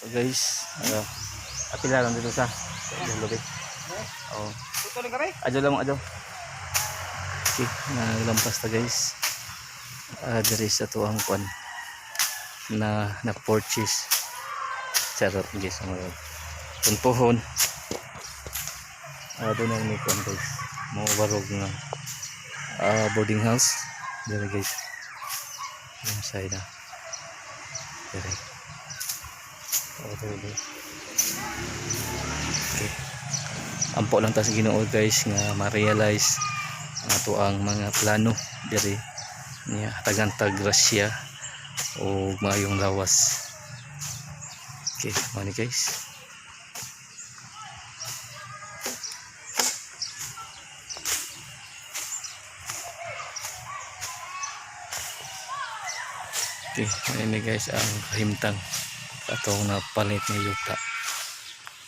So guys, apila lang dito sa lubi. Oh. Adyo lang adyo. Okay, naglampas ta guys. Diri sa tuang kwan na purchase. Charot guys ang punpuhon. Doon na may kwan guys. Mo barog na boarding house. Diri guys. Yung side na. Diri. Okay. Ampo lang ta sa Ginoo guys nga ma-realize ang ato ang mga plano diri niya tagantag grasya o mayong lawas. Okay, mani guys. Okay, ini guys ang kahimtang atong napalit ng yuta.